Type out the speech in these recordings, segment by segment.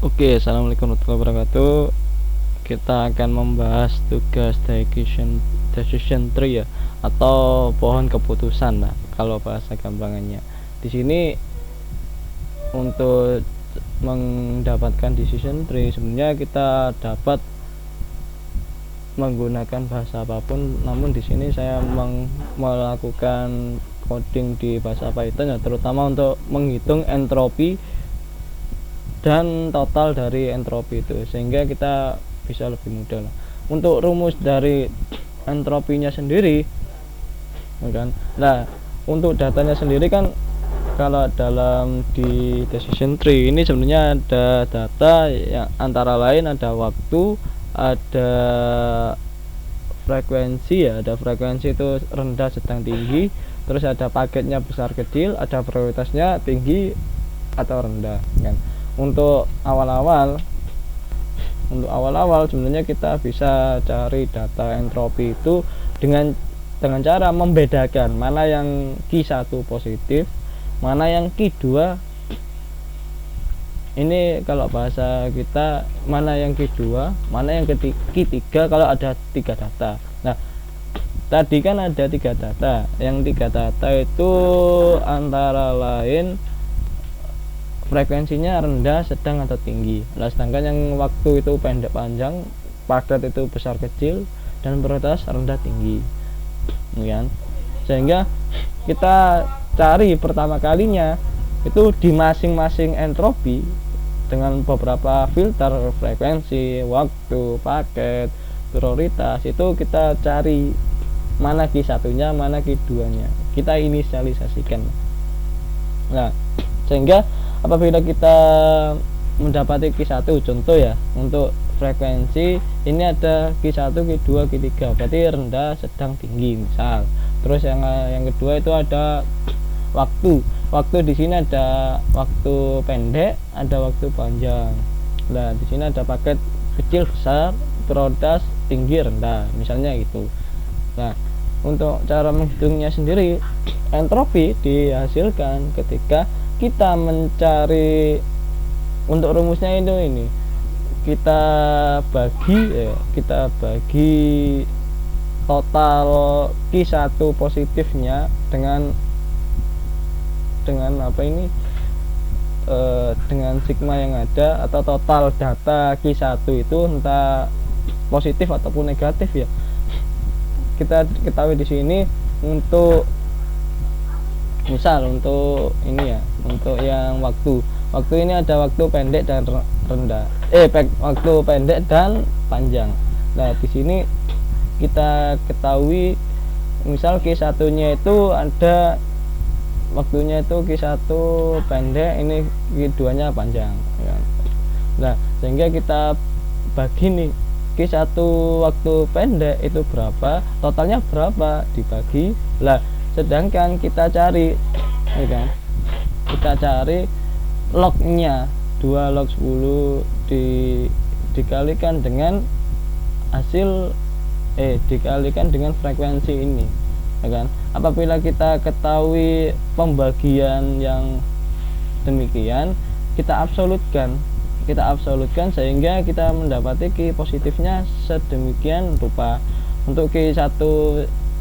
Oke, assalamualaikum warahmatullahi wabarakatuh. Kita akan membahas tugas decision tree ya, atau pohon keputusan lah, kalau bahasa gampangannya. Di sini untuk mendapatkan decision tree sebenarnya kita dapat menggunakan bahasa apapun, namun di sini saya melakukan coding di bahasa Python ya, terutama untuk menghitung entropi dan total dari entropi itu, sehingga kita bisa lebih mudah lah. Untuk rumus dari entropinya sendiri kan, nah untuk datanya sendiri kan, kalau dalam di decision tree ini sebenarnya ada data yang antara lain ada waktu, ada frekuensi ya, ada frekuensi itu rendah sedang tinggi, terus ada paketnya besar kecil, ada prioritasnya tinggi atau rendah kan. Untuk awal-awal sebenarnya kita bisa cari data entropi itu dengan cara membedakan mana yang Q1 positif, mana yang Q2. Ini kalau bahasa kita, mana yang Q2, mana yang Q3 kalau ada 3 data. Nah, tadi kan ada 3 data. Yang 3 data itu antara lain frekuensinya rendah, sedang atau tinggi. Nah, sedangkan yang waktu itu pendek panjang, paket itu besar kecil, dan prioritas rendah tinggi. Kan? Sehingga kita cari pertama kalinya itu di masing-masing entropi dengan beberapa filter, frekuensi, waktu, paket, prioritas, itu kita cari mana Q1-nya, mana Q2-nya. Kita inisialisasikan. Nah, sehingga apabila kita mendapati Q1, contoh ya, untuk frekuensi ini ada Q1, Q2, Q3, berarti rendah, sedang, tinggi misal. Terus yang kedua itu ada waktu di sini ada waktu pendek, ada waktu panjang. Nah, di sini ada paket kecil, besar, prioritas tinggi, rendah, misalnya gitu. Nah, untuk cara menghitungnya sendiri, entropi dihasilkan ketika kita mencari, untuk rumusnya itu ini kita bagi total Q1 positifnya dengan apa ini, dengan sigma yang ada, atau total data Q1 itu entah positif ataupun negatif ya. Kita ketahui di sini untuk misal untuk ini ya, untuk yang waktu ini ada waktu pendek dan rendah, waktu pendek dan panjang. Nah, di sini kita ketahui misal Q1-nya itu ada waktunya itu Q1 pendek, ini Q2-nya panjang ya. Nah, sehingga kita bagi nih, Q1 waktu pendek itu berapa, totalnya berapa, dibagi lah. Sedangkan kita cari ya kan, kita cari lognya, 2 log 10 dikalikan dengan hasil dikalikan dengan frekuensi ini ya kan. Apabila kita ketahui pembagian yang demikian, kita absolutkan sehingga kita mendapati Q positifnya sedemikian rupa. Untuk Q1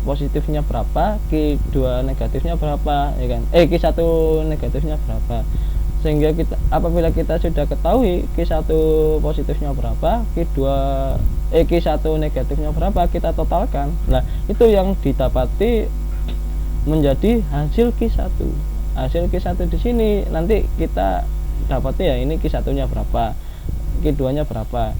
positifnya berapa, Q2 negatifnya berapa ya kan, Q1 negatifnya berapa. Sehingga apabila kita sudah ketahui Q1 positifnya berapa, Q1 negatifnya berapa, kita totalkan. Nah, itu yang didapati menjadi hasil Q1. Hasil Q1 di sini nanti kita dapat ya, ini Q1-nya berapa, Q2-nya berapa,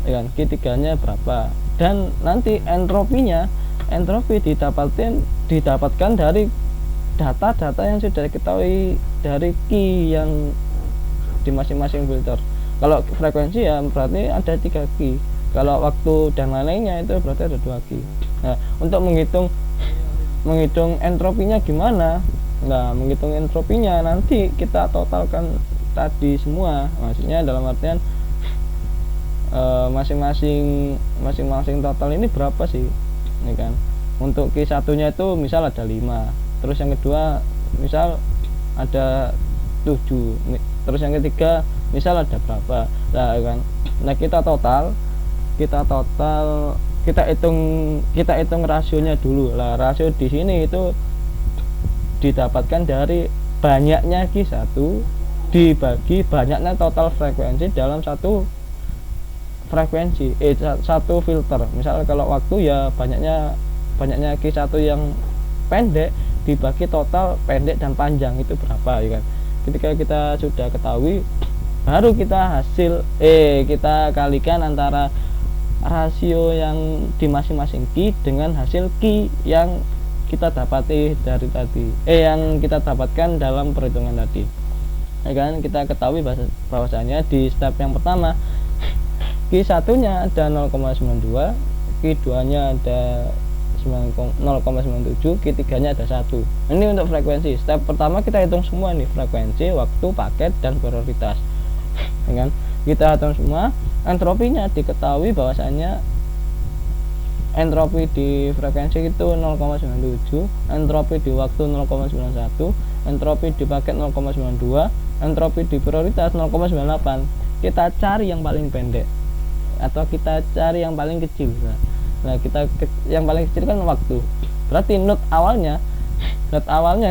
ya kan, Q3-nya berapa, dan nanti entropi didapatkan dari data-data yang sudah diketahui dari key yang di masing-masing filter. Kalau frekuensi ya berarti ada 3 key, kalau waktu dan lain-lainnya itu berarti ada 2 key. Nah, untuk menghitung entropinya gimana? Nah, menghitung entropinya nanti kita totalkan tadi semua, maksudnya dalam artian masing-masing total ini berapa sih, ini kan. Untuk Q1-nya itu misal ada 5, terus yang kedua misal ada 7, terus yang ketiga misal ada berapa, nah kan, nah kita hitung rasionya dulu lah. Rasio di sini itu didapatkan dari banyaknya Q1 dibagi banyaknya total frekuensi dalam satu satu filter. Misal kalau waktu ya banyaknya Q1 yang pendek dibagi total pendek dan panjang itu berapa, ya kan. Ketika kita sudah ketahui, baru kita kita kalikan antara rasio yang di masing-masing Q dengan hasil Q yang kita dapati dari tadi, yang kita dapatkan dalam perhitungan tadi, ya kan. Kita ketahui bahwasanya di step yang pertama Q1 nya ada 0,92, Q2 nya ada 0,97, Q3 nya ada 1. Ini untuk frekuensi. Step pertama kita hitung semua nih, frekuensi, waktu, paket, dan prioritas, ya kan. Kita hitung semua. Entropinya diketahui bahwasanya entropi di frekuensi itu 0,97, entropi di waktu 0,91, entropi di paket 0,92, entropi di prioritas 0,98. Kita cari yang paling pendek atau kita cari yang paling kecil. Nah, yang paling kecil kan waktu. Berarti node awalnya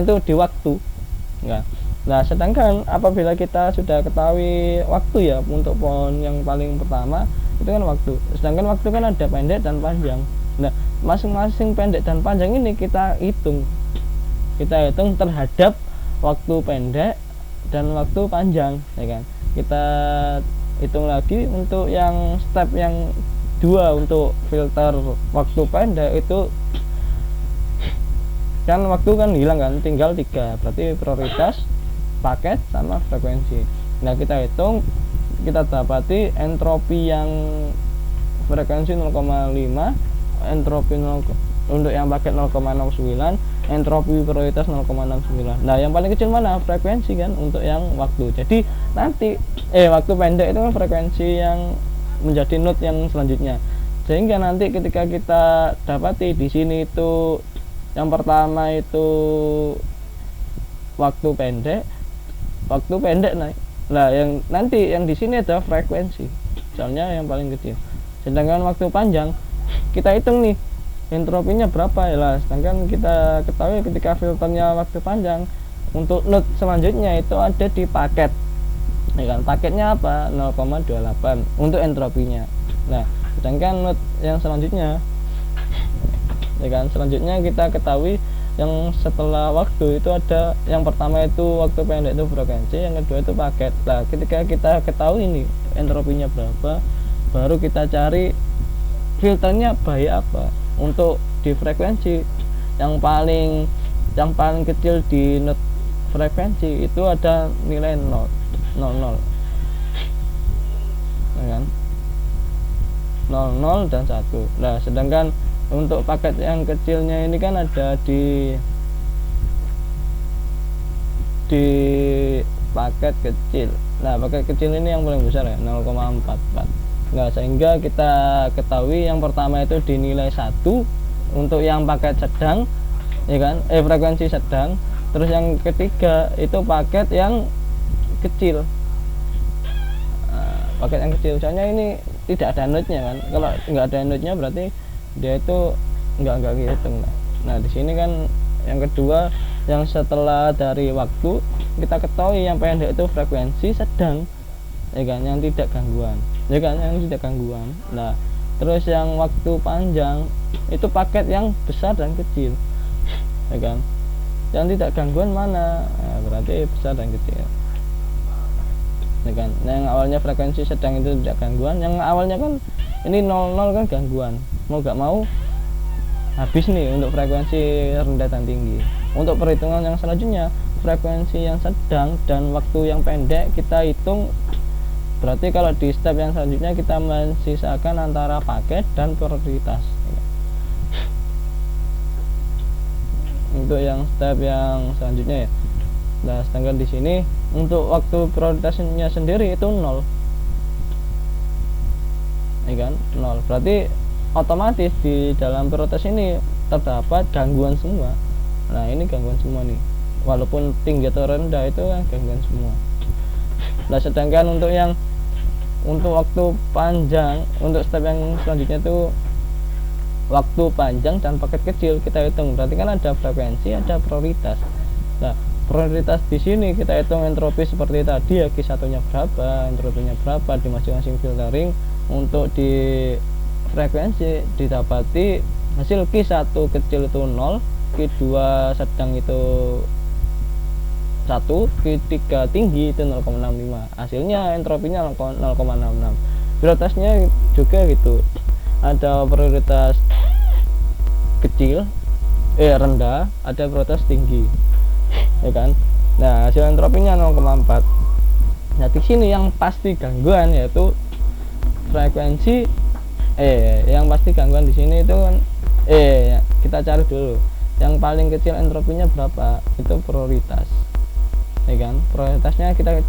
itu di waktu. Nah, sedangkan apabila kita sudah ketahui waktu ya, untuk pohon yang paling pertama itu kan waktu. Sedangkan waktu kan ada pendek dan panjang. Nah, masing-masing pendek dan panjang ini kita hitung terhadap waktu pendek dan waktu panjang, ya kan. Kita hitung lagi untuk yang step yang 2 untuk filter waktu pendek itu kan waktu kan hilang kan, tinggal 3, berarti prioritas, paket, sama frekuensi. Nah, kita hitung, kita dapati entropi yang frekuensi 0,5, entropi untuk yang paket 0,69, entropi prioritas 0,69. Nah, yang paling kecil mana? Frekuensi kan, untuk yang waktu. Jadi nanti waktu pendek itu kan frekuensi yang menjadi node yang selanjutnya. Sehingga nanti ketika kita dapati di sini itu yang pertama itu waktu pendek nah yang nanti yang di sini ada frekuensi, misalnya yang paling kecil. Sedangkan waktu panjang kita hitung nih entropinya berapa ya lah. Sedangkan kita ketahui ketika filternya waktu panjang, untuk node selanjutnya itu ada di paket, ya kan. Paketnya apa? 0,28 untuk entropinya. Nah, sedangkan node yang selanjutnya, ya kan, selanjutnya kita ketahui yang setelah waktu itu ada yang pertama itu waktu pendek itu frekuensi, yang kedua itu paket. Nah, ketika kita ketahui ini entropinya berapa, baru kita cari filternya baik apa. Untuk di frekuensi yang paling kecil di node frekuensi itu ada nilai 0, ya kan, 00 dan 1. Nah, sedangkan untuk paket yang kecilnya ini kan ada di paket kecil. Nah, paket kecil ini yang paling besar ya, 0,44. Nah, sehingga kita ketahui yang pertama itu dinilai 1 untuk yang paket sedang, ya kan, frekuensi sedang. Terus yang ketiga itu paket yang kecil. Paket yang kecil, soalnya ini tidak ada node-nya kan. Kalau nggak ada node-nya berarti dia itu nggak dihitung. Nah, di sini kan yang kedua, yang setelah dari waktu, kita ketahui yang pendek itu frekuensi sedang, ya kan, yang tidak gangguan, ya kan, yang tidak gangguan. Nah, terus yang waktu panjang itu paket yang besar dan kecil, ya kan. Yang tidak gangguan mana? Nah, berarti besar dan kecil, ya kan. Yang awalnya frekuensi sedang itu tidak gangguan, yang awalnya kan ini 00 kan gangguan, mau gak mau habis nih untuk frekuensi rendah dan tinggi. Untuk perhitungan yang selanjutnya, frekuensi yang sedang dan waktu yang pendek kita hitung. Berarti kalau di step yang selanjutnya kita mensisakan antara paket dan prioritas. Untuk yang step yang selanjutnya ya. Nah, sedangkan di sini untuk waktu prioritasnya sendiri itu 0, ya kan, 0. Berarti otomatis di dalam prioritas ini terdapat gangguan semua. Nah, ini gangguan semua nih, walaupun tinggi atau rendah itu kan gangguan semua. Nah sedangkan untuk waktu panjang, untuk step yang selanjutnya itu waktu panjang dan paket kecil kita hitung. Berarti kan ada frekuensi, ada prioritas. Nah prioritas di sini kita hitung entropi seperti tadi ya, Q1 nya berapa, entropinya berapa di masing-masing filtering. Untuk di frekuensi didapati hasil Q1 kecil itu 0, Q2 sedang itu 1, Q3 tinggi itu 0,65. Hasilnya entropinya 0,66. Prioritasnya juga gitu, ada prioritas kecil rendah, ada prioritas tinggi, ya kan. Nah hasil entropinya 0,4. Nah di sini yang pasti gangguan yaitu frekuensi yang pasti gangguan di sini itu kan kita cari dulu yang paling kecil entropinya berapa, itu prioritas, ya kan. Prioritasnya kita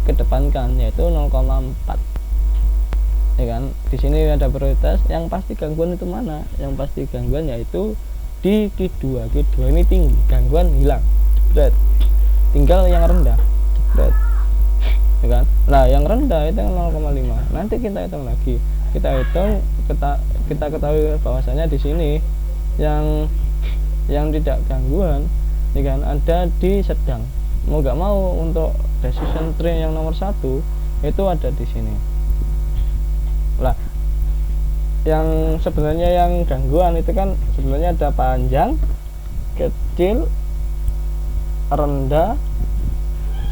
kedepankan yaitu 0,4, ya kan. Di sini ada prioritas. Yang pasti gangguan itu mana? Yang pasti gangguan yaitu di Q2. Q2 ini tinggi, gangguan hilang, berat. Tinggal yang rendah, berat, ya kan. Nah yang rendah itu 0,5. Nanti kita hitung lagi, kita hitung, kita ketahui bahwasanya di sini yang tidak gangguan, ya kan, ada di sedang. Mau nggak mau untuk decision tree yang nomor 1 itu ada di sini. Lah yang sebenarnya yang gangguan itu kan sebenarnya ada panjang, kecil, rendah,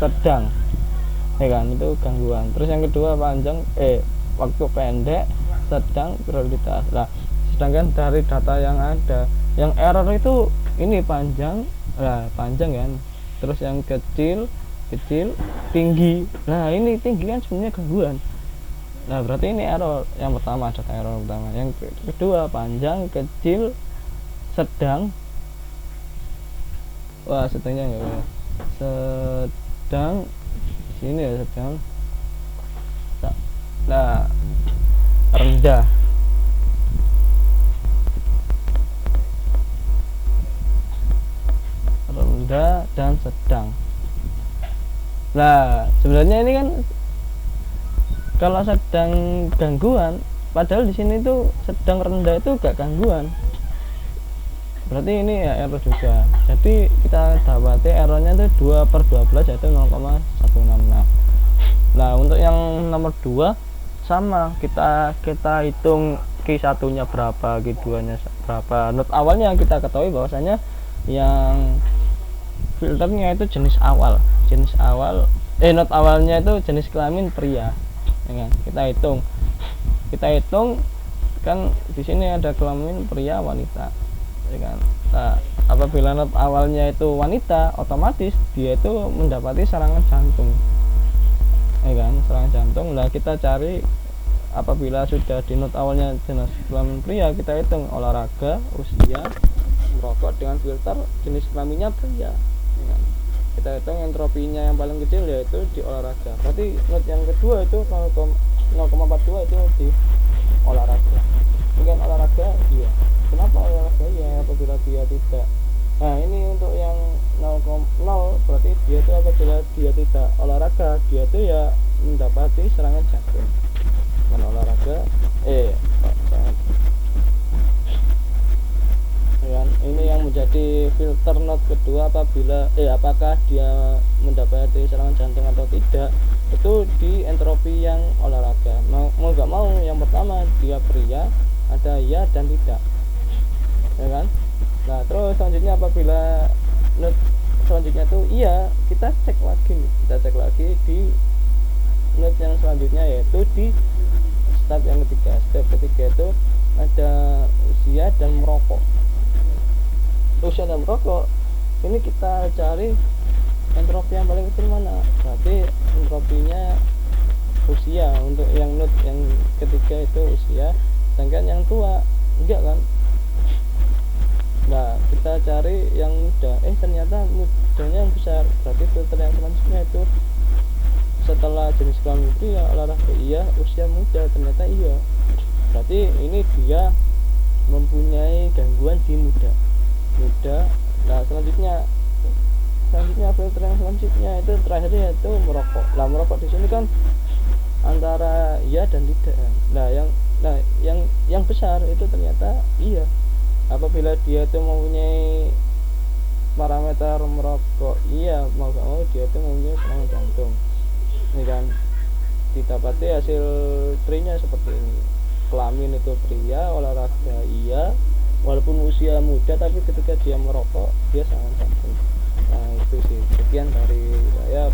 sedang, ya kan, itu gangguan. Terus yang kedua panjang waktu pendek, sedang, prioritas. Nah sedangkan dari data yang ada, yang error itu ini panjang, panjang kan. Terus yang kecil, tinggi. Nah ini tinggi kan sebenarnya gangguan. Nah berarti ini error yang pertama, data error pertama. Yang kedua panjang, kecil, sedang. Wah sedangnya enggak ya. Sedang sini ya, sedang. Nah rendah. Dan sedang. Nah sebenarnya ini kan kalau sedang gangguan, padahal di sini tuh sedang rendah itu gak gangguan, berarti ini ya error juga. Jadi kita dapati errornya itu 2/12 yaitu 0,166. Nah untuk yang nomor 2 sama, kita hitung Q1 nya berapa, Q2 nya berapa. Not awalnya kita ketahui bahwasanya yang filternya itu jenis awal, not awalnya itu jenis kelamin pria, ya kan. Kita hitung kan di sini ada kelamin pria, wanita, ya kan. Nah apabila not awalnya itu wanita, otomatis dia itu mendapati serangan jantung, ya kan, serangan jantung. Nah kita cari apabila sudah di not awalnya jenis kelamin pria, kita hitung olahraga, usia, merokok dengan filter jenis kelaminnya pria, ya kan. Kita hitung entropinya yang paling kecil yaitu di olahraga. Berarti not yang kedua itu 0,42 itu di olahraga. Mungkin olahraga iya. Kenapa olahraga iya apabila dia tidak? Nah ini untuk yang 0,0 berarti dia itu apabila dia tidak olahraga, dia itu ya mendapati serangan jantung. Karena olahraga ini yang menjadi filter not kedua apabila apakah dia mendapati serangan jantung atau tidak, itu di entropi yang olahraga. Mau nggak mau yang pertama dia pria, ada iya dan tidak, ya kan. Nah terus selanjutnya apabila not selanjutnya itu iya, kita cek lagi di not yang selanjutnya yaitu di step yang ketiga. Step ketiga itu ada usia dan merokok. Usia dan merokok ini kita cari entropi yang paling kecil mana, berarti entropinya usia. Untuk yang not yang ketiga itu usia, sedangkan yang tua enggak kan. Nah kita cari yang muda, ternyata mudanya yang besar, berarti filter yang selanjutnya itu setelah jenis kelamin pria, olahraga iya, usia muda, ternyata iya, berarti ini dia mempunyai gangguan di muda. Nah selanjutnya Selanjutnya filter yang selanjutnya itu terakhirnya itu merokok. Lah merokok di sini kan antara iya dan tidak. Nah yang besar itu ternyata iya. Apabila dia itu mempunyai parameter merokok, iya mau gak mau dia itu mempunyai serangan jantung. Ini kan didapati hasil trinya seperti ini. Kelamin itu pria, olahraga iya, walaupun usia muda tapi ketika dia merokok dia serangan jantung. Nah itu sih sekian dari saya.